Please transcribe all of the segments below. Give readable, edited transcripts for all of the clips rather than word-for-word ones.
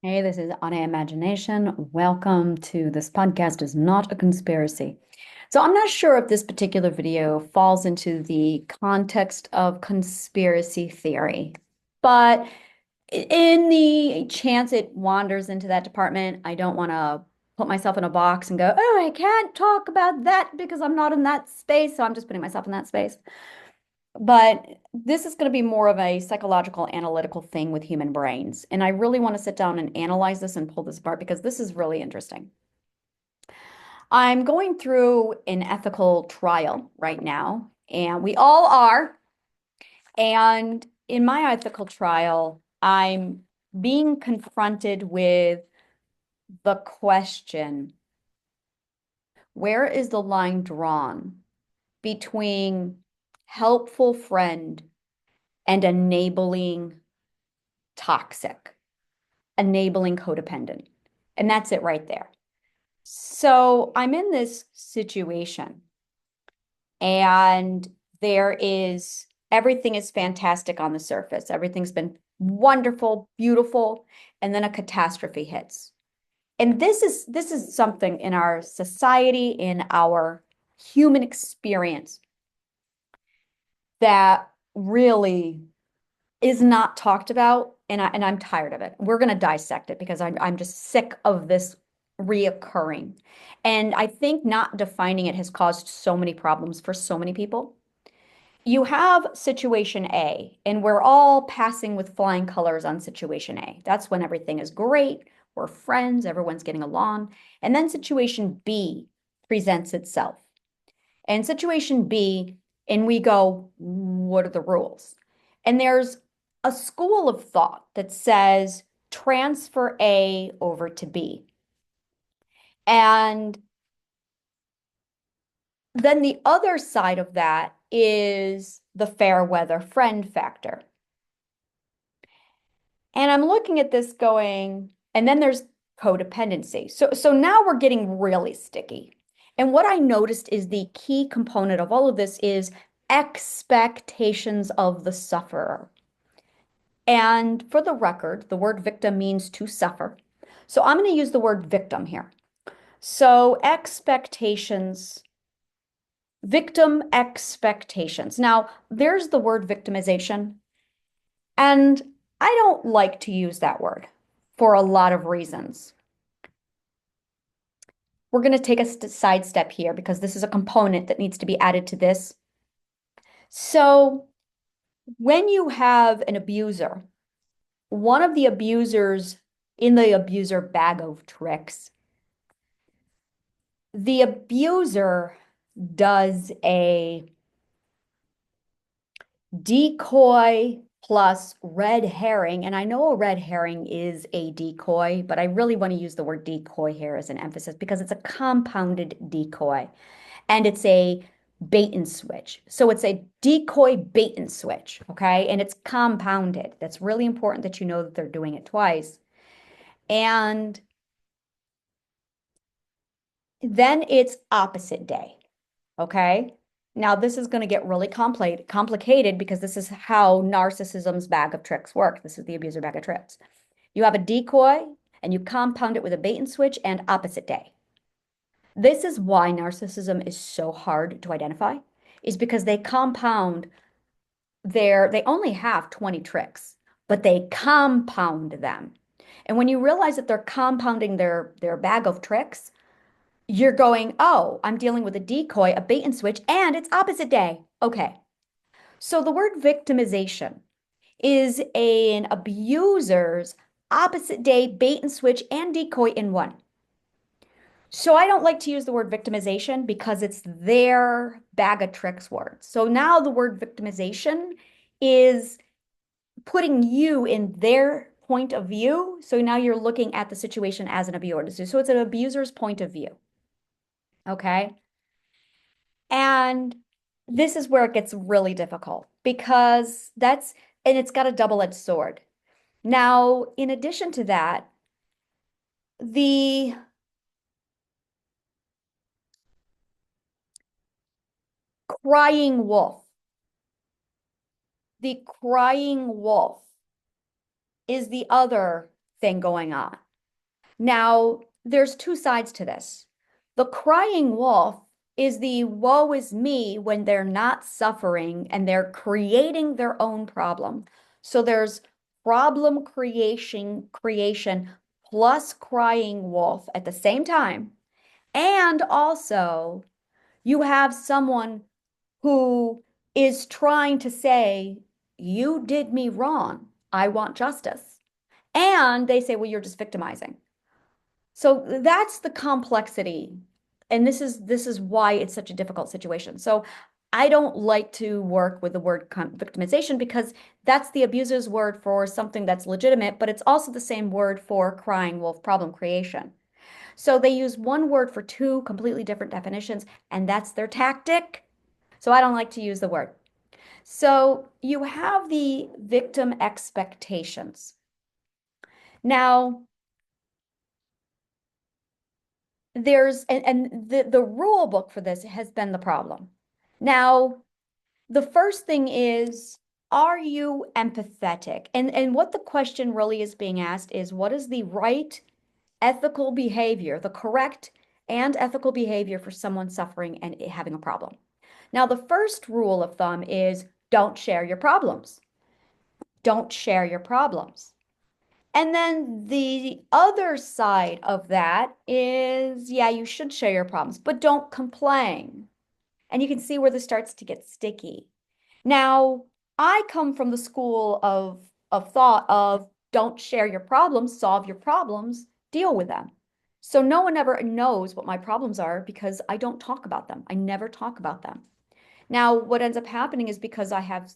Hey, this is Anna Imagination. Welcome to This Podcast is Not a Conspiracy. So I'm not sure if this particular video falls into the context of conspiracy theory, but in the chance it wanders into that department, I don't want to put myself in a box and go, oh, I can't talk about that because I'm not in that space. So I'm just putting myself in that space. But this is going to be more of a psychological analytical thing with human brains. And I really want to sit down and analyze this and pull this apart because this is really interesting. I'm going through an ethical trial right now, and we all are. And in my ethical trial, I'm being confronted with the question, where is the line drawn between helpful friend and enabling toxic, enabling codependent. And that's it right there. So I'm in this situation, and everything is fantastic on the surface. Everything's been wonderful, beautiful, and then a catastrophe hits. And this is something in our society, in our human experience that really is not talked about, and I'm tired of it. We're going to dissect it because I'm just sick of this reoccurring. And I think not defining it has caused so many problems for so many people. You have situation A, and we're all passing with flying colors on situation A. That's when everything is great. We're friends, everyone's getting along. And then situation B presents itself. And situation B, and we go, what are the rules? And there's a school of thought that says transfer A over to B. And then the other side of that is the fair weather friend factor. And I'm looking at this going, and then there's codependency. So now we're getting really sticky. And what I noticed is the key component of all of this is expectations of the sufferer. And for the record, the word victim means to suffer. So I'm going to use the word victim here. So expectations, victim expectations. Now, there's the word victimization, and I don't like to use that word for a lot of reasons. We're going to take a sidestep here because this is a component that needs to be added to this. So when you have an abuser, one of the abusers in the abuser bag of tricks, the abuser does a decoy plus red herring. And I know a red herring is a decoy, but I really want to use the word decoy here as an emphasis because it's a compounded decoy and it's a bait and switch. So it's a decoy bait and switch, okay? And it's compounded. That's really important that you know that they're doing it twice. And then it's opposite day, okay? Now, this is going to get really complicated because this is how narcissism's bag of tricks work. This is the abuser bag of tricks. You have a decoy and you compound it with a bait and switch and opposite day. This is why narcissism is so hard to identify, is because they compound they only have 20 tricks, but they compound them. And when you realize that they're compounding their bag of tricks, you're going, oh, I'm dealing with a decoy, a bait and switch, and it's opposite day. Okay. So the word victimization is an abuser's opposite day bait and switch and decoy in one. So I don't like to use the word victimization because it's their bag of tricks word. So now the word victimization is putting you in their point of view. So now you're looking at the situation as an abuser. So it's an abuser's point of view. Okay. And this is where it gets really difficult because and it's got a double-edged sword. Now, in addition to that, the crying wolf, the crying wolf is the other thing going on. Now, there's two sides to this. The crying wolf is the woe is me when they're not suffering and they're creating their own problem. So there's problem creation plus crying wolf at the same time. And also, you have someone who is trying to say, you did me wrong. I want justice. And they say, well, you're just victimizing. So that's the complexity. And this is why it's such a difficult situation. So I don't like to work with the word victimization because that's the abuser's word for something that's legitimate, but it's also the same word for crying wolf problem creation. So they use one word for two completely different definitions, and that's their tactic. So I don't like to use the word. So you have the victim expectations. Now, there's and the rule book for this has been the problem. Now, the first thing is, are you empathetic? And what the question really is being asked is, what is the right ethical behavior, the correct and ethical behavior for someone suffering and having a problem? Now, the first rule of thumb is don't share your problems. Don't share your problems. And then the other side of that is, yeah, you should share your problems, but don't complain. And you can see where this starts to get sticky. Now, I come from the school of thought of don't share your problems, solve your problems, deal with them. So no one ever knows what my problems are because I don't talk about them. I never talk about them. Now, what ends up happening is because I have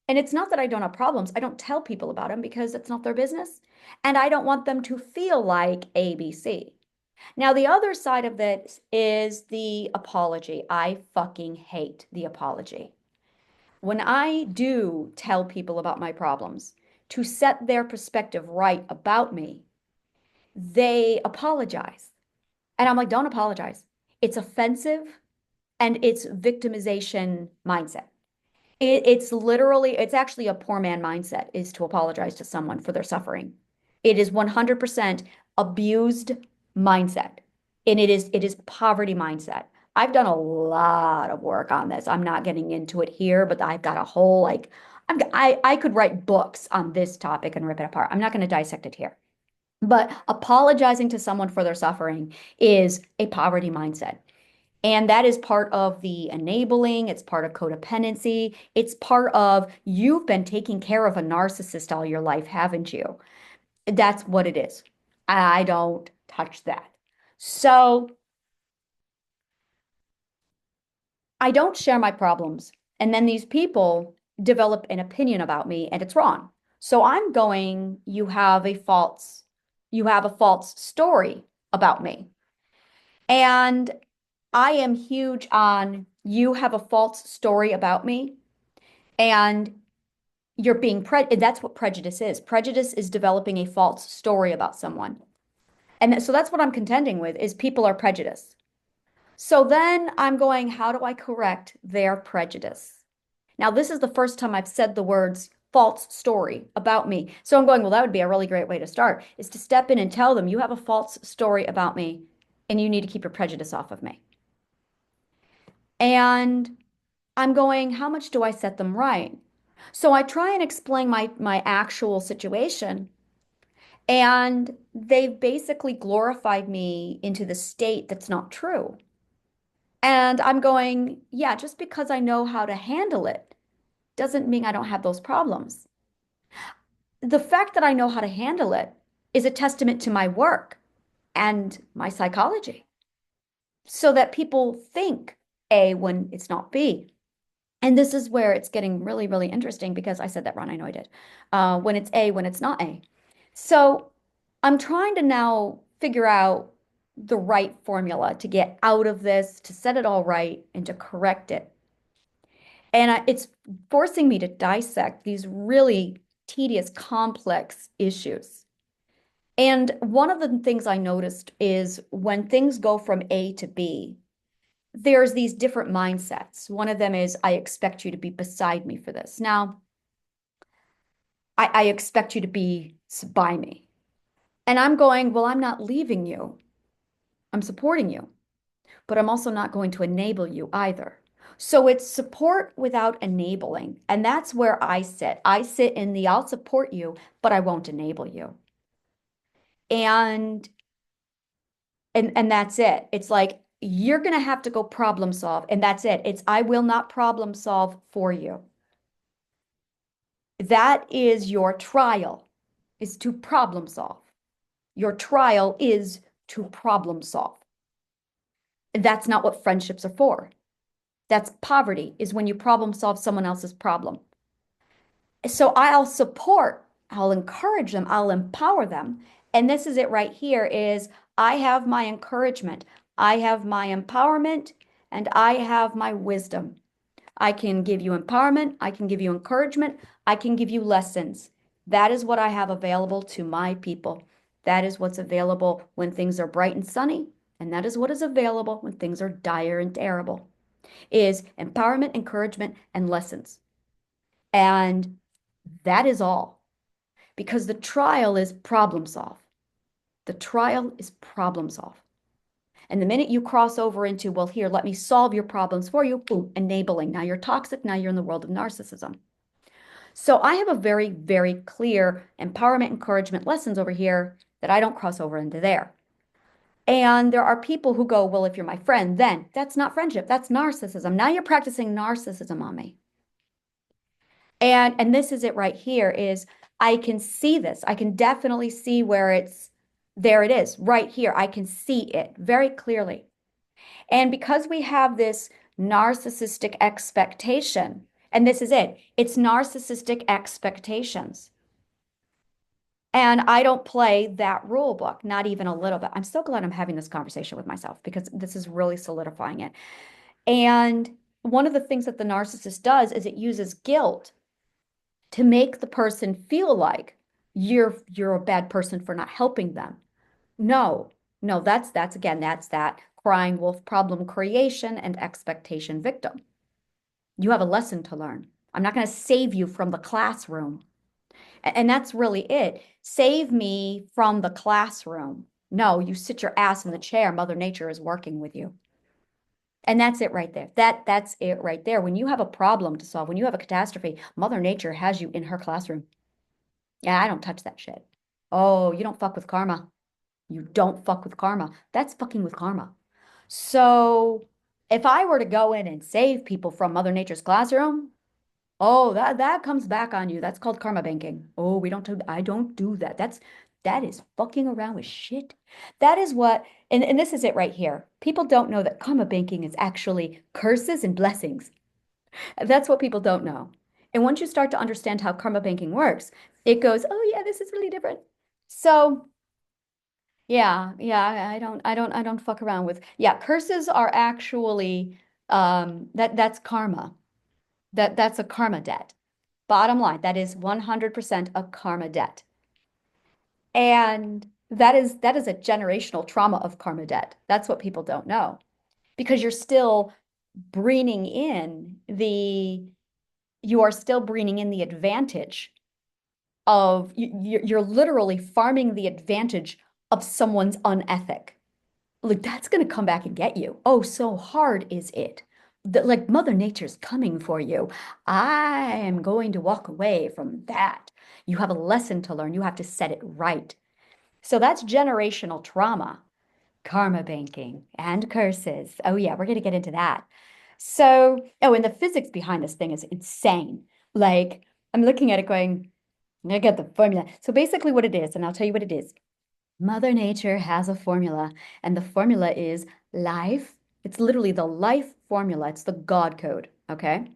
and it's not that I don't have problems, I don't tell people about them because it's not their business. And I don't want them to feel like ABC. Now, the other side of this is the apology. I fucking hate the apology. When I do tell people about my problems to set their perspective right about me, they apologize. And I'm like, don't apologize. It's offensive and it's victimization mindset. It's actually a poor man mindset is to apologize to someone for their suffering. It is 100% abused mindset. And it is poverty mindset. I've done a lot of work on this. I'm not getting into it here, but I've got a whole I could write books on this topic and rip it apart. I'm not going to dissect it here. But apologizing to someone for their suffering is a poverty mindset. And that is part of the enabling, it's part of codependency, it's part of you've been taking care of a narcissist all your life, haven't you? That's what it is. I don't touch that. So I don't share my problems. And then these people develop an opinion about me and it's wrong. So I'm going, you have a false story about me. And I am huge on you have a false story about me and you're being that's what prejudice is. Prejudice is developing a false story about someone. And so that's what I'm contending with is people are prejudiced. So then I'm going, how do I correct their prejudice? Now, this is the first time I've said the words false story about me. So I'm going, well, that would be a really great way to start is to step in and tell them you have a false story about me and you need to keep your prejudice off of me. And I'm going, how much do I set them right? So I try and explain my actual situation, and they've basically glorified me into the state that's not true. And I'm going, yeah, just because I know how to handle it doesn't mean I don't have those problems. The fact that I know how to handle it is a testament to my work and my psychology, so that people think A when it's not B. And this is where it's getting really, really interesting because I said that wrong. I know I did. When it's A, when it's not A. So I'm trying to now figure out the right formula to get out of this, to set it all right, and to correct it. And it's forcing me to dissect these really tedious, complex issues. And one of the things I noticed is when things go from A to B, there's these different mindsets. One of them is, I expect you to be beside me for this. Now, I expect you to be by me. And I'm going, well, I'm not leaving you. I'm supporting you, but I'm also not going to enable you either. So it's support without enabling. And that's where I sit. I sit in the I'll support you, but I won't enable you. And and that's it. It's like you're going to have to go problem solve, and that's it. It's I will not problem solve for you. That is your trial, is to problem solve. Your trial is to problem solve. That's not what friendships are for. That's poverty, is when you problem solve someone else's problem. So I'll support, I'll encourage them, I'll empower them. And this is it right here is I have my encouragement, I have my empowerment, and I have my wisdom. I can give you empowerment, I can give you encouragement, I can give you lessons. That is what I have available to my people. That is what's available when things are bright and sunny, and that is what is available when things are dire and terrible, is empowerment, encouragement, and lessons. And that is all. Because the trial is problem solve. The trial is problem solve. And the minute you cross over into, well, here, let me solve your problems for you, boom, enabling. Now you're toxic. Now you're in the world of narcissism. So I have a very, very clear empowerment, encouragement lessons over here that I don't cross over into there. And there are people who go, well, if you're my friend, then that's not friendship. That's narcissism. Now you're practicing narcissism on me. And this is it right here is I can see this. I can definitely see where it's there it is right here. I can see it very clearly. And because we have this narcissistic expectation, and this is it, it's narcissistic expectations. And I don't play that rule book, not even a little bit. I'm so glad I'm having this conversation with myself because this is really solidifying it. And one of the things that the narcissist does is it uses guilt to make the person feel like you're a bad person for not helping them. No, no, that's again, that's that crying wolf problem creation and expectation victim. You have a lesson to learn. I'm not going to save you from the classroom. And that's really it. Save me from the classroom. No, you sit your ass in the chair. Mother Nature is working with you. And that's it right there. That's it right there. When you have a problem to solve, when you have a catastrophe, Mother Nature has you in her classroom. Yeah, I don't touch that shit. Oh, you don't fuck with karma. You don't fuck with karma. That's fucking with karma. So if I were to go in and save people from Mother Nature's classroom, oh, that comes back on you. That's called karma banking. Oh, I don't do that. That is fucking around with shit. That is what, and this is it right here. People don't know that karma banking is actually curses and blessings. That's what people don't know. And once you start to understand how karma banking works, it goes, oh yeah, this is really different. So yeah, I don't fuck around with, yeah, curses are actually, that's karma. That's a karma debt. Bottom line, that is 100% a karma debt. And that is a generational trauma of karma debt. That's what people don't know. Because you are still bringing in the advantage of you're literally farming the advantage of someone's unethic. Like that's going to come back and get you. Oh, so hard is it that like Mother Nature's coming for you. I am going to walk away from that. You have a lesson to learn. You have to set it right. So that's generational trauma, karma banking, and curses. Oh, yeah, we're going to get into that. So, oh, and the physics behind this thing is insane. Like, I'm looking at it going, I get the formula. So basically what it is, and I'll tell you what it is. Mother Nature has a formula, and the formula is life. It's literally the life formula. It's the God code, okay?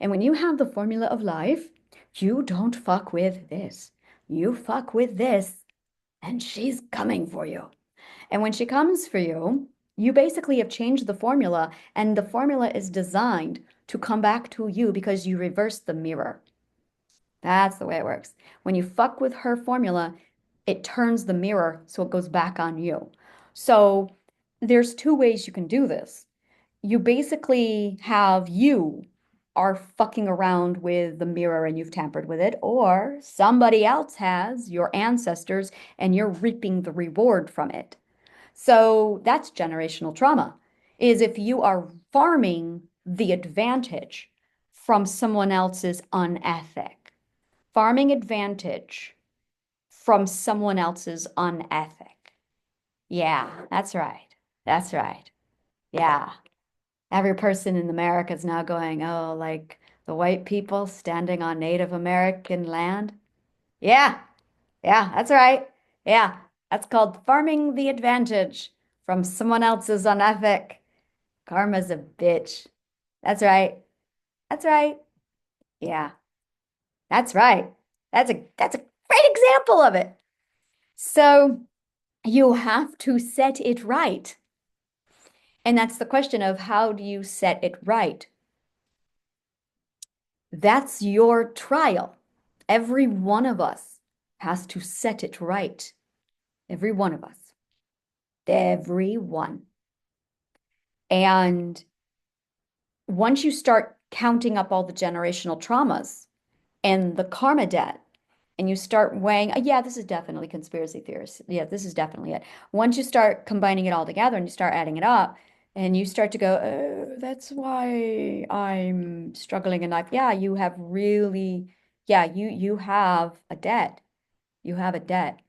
And when you have the formula of life, you don't fuck with this. You fuck with this, and she's coming for you. And when she comes for you, you basically have changed the formula, and the formula is designed to come back to you because you reverse the mirror. That's the way it works. When you fuck with her formula, it turns the mirror so it goes back on you. So there's two ways you can do this. You basically have you are fucking around with the mirror and you've tampered with it, or somebody else has, your ancestors, and you're reaping the reward from it. So that's generational trauma, is if you are farming the advantage from someone else's unethic, farming advantage from someone else's unethic. Yeah, that's right. That's right. Yeah. Every person in America is now going, oh, like the white people standing on Native American land. Yeah, yeah, that's right. Yeah, that's called farming the advantage from someone else's unethic. Karma's a bitch. That's right. That's right. Yeah, that's right. That's a great example of it. So you have to set it right. And that's the question of how do you set it right? That's your trial. Every one of us has to set it right. Every one of us. Every one. And once you start counting up all the generational traumas and the karma debt, and you start weighing, yeah, this is definitely conspiracy theories. Yeah, this is definitely it. Once you start combining it all together and you start adding it up, and you start to go, oh, that's why I'm struggling in life. Yeah, you have really, yeah, you have a debt. You have a debt.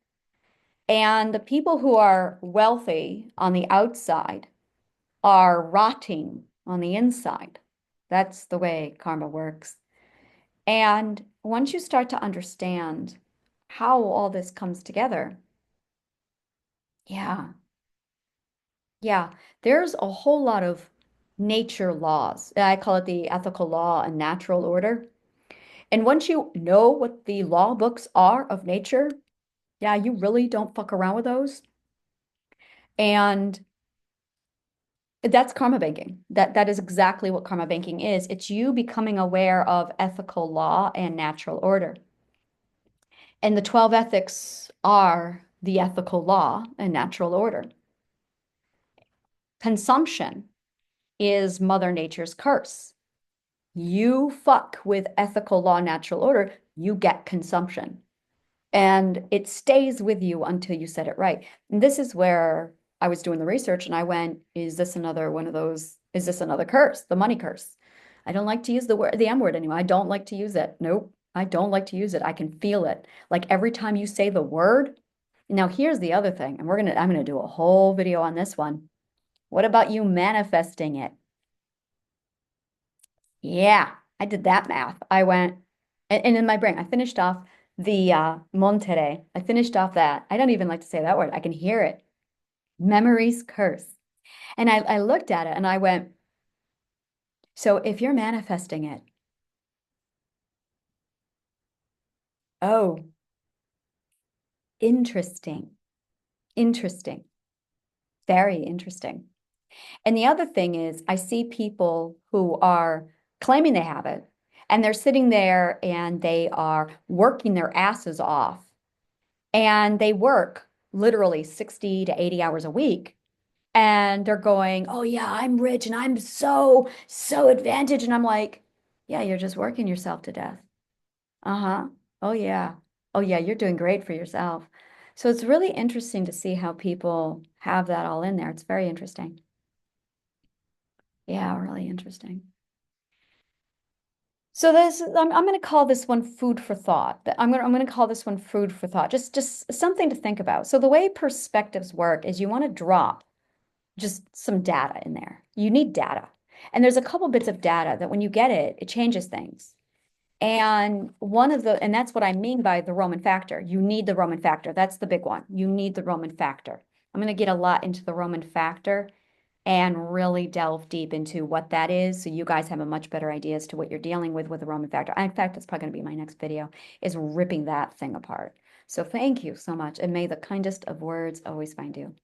And the people who are wealthy on the outside are rotting on the inside. That's the way karma works. And once you start to understand how all this comes together, yeah, yeah, there's a whole lot of nature laws. I call it the ethical law and natural order. And once you know what the law books are of nature, yeah, you really don't fuck around with those. And that's karma banking. That is exactly what karma banking is. It's you becoming aware of ethical law and natural order. And the 12 ethics are the ethical law and natural order. Consumption is Mother Nature's curse. You fuck with ethical law, natural order, you get consumption. And it stays with you until you set it right. And this is where I was doing the research and I went, is this another one of those? Is this another curse? The money curse. I don't like to use the M word anymore. I don't like to use it. Nope. I don't like to use it. I can feel it. Like every time you say the word. Now here's the other thing, and I'm gonna do a whole video on this one. What about you manifesting it? Yeah, I did that math. I went, and in my brain, I finished off the Monterey. I finished off that. I don't even like to say that word. I can hear it. Memory's curse. And I looked at it and I went, so if you're manifesting it, oh, interesting, interesting, very interesting. And the other thing is, I see people who are claiming they have it, and they're sitting there and they are working their asses off, and they work literally 60 to 80 hours a week. And they're going, oh, yeah, I'm rich and I'm so advantaged. And I'm like, yeah, you're just working yourself to death. Uh-huh. Oh, yeah. Oh, yeah, you're doing great for yourself. So it's really interesting to see how people have that all in there. It's very interesting. Yeah, really interesting. So I'm going to call this one food for thought. I'm going to call this one food for thought. Just something to think about. So the way perspectives work is you want to drop just some data in there. You need data. And there's a couple bits of data that when you get it, it changes things. And that's what I mean by the Roman factor. You need the Roman factor. That's the big one. You need the Roman factor. I'm going to get a lot into the Roman factor and really delve deep into what that is so you guys have a much better idea as to what you're dealing with the Roman factor. In fact, that's probably going to be my next video, is ripping that thing apart. So thank you so much, and may the kindest of words always find you.